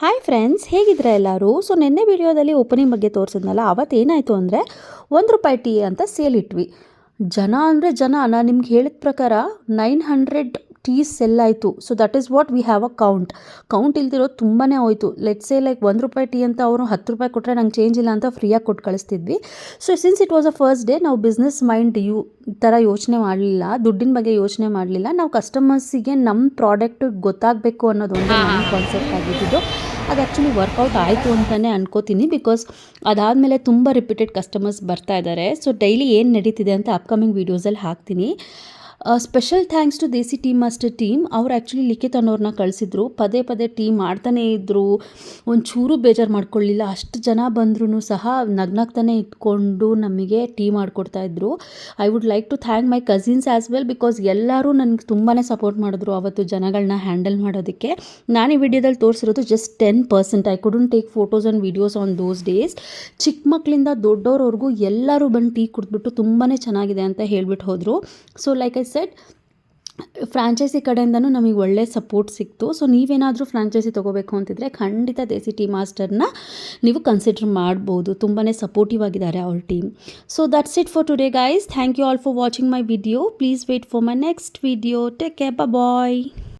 Hi friends, ಹೇಗಿದ್ರೆ ಎಲ್ಲರೂ. So ನಿನ್ನೆ ವಿಡಿಯೋದಲ್ಲಿ ಓಪನಿಂಗ್ ಬಗ್ಗೆ ತೋರಿಸಿದ್ನಲ್ಲ, ಅವತ್ತೇನಾಯಿತು ಅಂದರೆ ₹1 ಟೀ ಅಂತ ಸೇಲ್ ಇಟ್ವಿ. ಜನ ಅಂದರೆ ಜನ, ನಾನು ನಿಮ್ಗೆ ಹೇಳಿದ ಪ್ರಕಾರ 900 ಟೀಸ್ ಸೆಲ್ ಆಯಿತು. So that is what we have account ಇಲ್ದಿರೋದು ತುಂಬಾ ಹೋಯಿತು. ಲೆಟ್ಸ್ ಸೇ ಲೈಕ್ ₹1 ಟೀ ಅಂತ ಅವರು ₹10 ಕೊಟ್ಟರೆ ನಂಗೆ ಚೇಂಜ್ ಇಲ್ಲ ಅಂತ ಫ್ರೀಯಾಗಿ ಕೊಟ್ಟು ಕಳಿಸ್ತಿದ್ವಿ. So since it was a first day, ನಾವು ಬಿಸ್ನೆಸ್ ಮೈಂಡ್ ಥರ ಯೋಚನೆ ಮಾಡಲಿಲ್ಲ, ದುಡ್ಡಿನ ಬಗ್ಗೆ ಯೋಚನೆ ಮಾಡಲಿಲ್ಲ. ನಾವು ಕಸ್ಟಮರ್ಸಿಗೆ ನಮ್ಮ ಪ್ರಾಡಕ್ಟ್ ಗೊತ್ತಾಗಬೇಕು ಅನ್ನೋದೊಂದು ನಮ್ಮ ಕಾನ್ಸೆಪ್ಟ್ ಆಗಿದ್ದು. ಅದು ಆ್ಯಕ್ಚುಲಿ ವರ್ಕೌಟ್ ಆಯಿತು ಅಂತಲೇ ಅನ್ಕೋತೀನಿ. ಬಿಕಾಸ್ ಅದಾದಮೇಲೆ ತುಂಬ ರಿಪೀಟೆಡ್ ಕಸ್ಟಮರ್ಸ್ ಬರ್ತಾ ಇದ್ದಾರೆ. ಸೊ ಡೈಲಿ ಏನು ನಡೀತಿದೆ ಅಂತ ಅಪ್ಕಮಿಂಗ್ ವೀಡಿಯೋಸಲ್ಲಿ ಹಾಕ್ತೀನಿ. Special thanks to Desi tea master team. ಅವ್ರು ಆ್ಯಕ್ಚುಲಿ ಲಿಖಿತ್ ಅನ್ನೋರನ್ನ ಕಳಿಸಿದ್ರು. ಪದೇ ಪದೇ ಟೀ ಮಾಡ್ತಾನೇ ಇದ್ದರು, ಒಂಚೂರು ಬೇಜಾರು ಮಾಡ್ಕೊಳ್ಳಿಲ್ಲ. ಅಷ್ಟು ಜನ ಬಂದ್ರೂ ಸಹ ನಗ್ನಗ್ತಾನೆ ಇಟ್ಕೊಂಡು ನಮಗೆ ಟೀ ಮಾಡಿಕೊಡ್ತಾಯಿದ್ರು. I would like to thank my cousins as well, because ಎಲ್ಲರೂ ನನಗೆ ತುಂಬಾ ಸಪೋರ್ಟ್ ಮಾಡಿದ್ರು ಅವತ್ತು ಜನಗಳನ್ನ ಹ್ಯಾಂಡಲ್ ಮಾಡೋದಕ್ಕೆ. ನಾನು ಈ ವಿಡಿಯೋದಲ್ಲಿ ತೋರಿಸಿರೋದು just 10%. I couldn't take photos and videos on those days. ಚಿಕ್ಕ ಮಕ್ಕಳಿಂದ ದೊಡ್ಡೋರವರೆಗೂ ಎಲ್ಲರೂ ಬಂದು ಟೀ ಕುಡಿದ್ಬಿಟ್ಟು ತುಂಬಾ ಚೆನ್ನಾಗಿದೆ ಅಂತ ಹೇಳ್ಬಿಟ್ಟು ಹೋದರು. So like I said, franchise ಕಡೆಯಿಂದನೂ ನಮಗೆ ಒಳ್ಳೆ ಸಪೋರ್ಟ್ ಸಿಕ್ತು. ಸೊ ನೀವೇನಾದರೂ ಫ್ರಾಂಚೈಸಿ ತೊಗೋಬೇಕು ಅಂತಿದ್ರೆ ಖಂಡಿತ ದೇಸಿ ಟೀ ಮಾಸ್ಟರ್ನ ನೀವು ಕನ್ಸಿಡರ್ ಮಾಡ್ಬೋದು. ತುಂಬಾ ಸಪೋರ್ಟಿವ್ ಆಗಿದ್ದಾರೆ ಅವ್ರ team. So that's it for today guys. Thank you all for watching my video. Please wait for my next video. Take care, bye.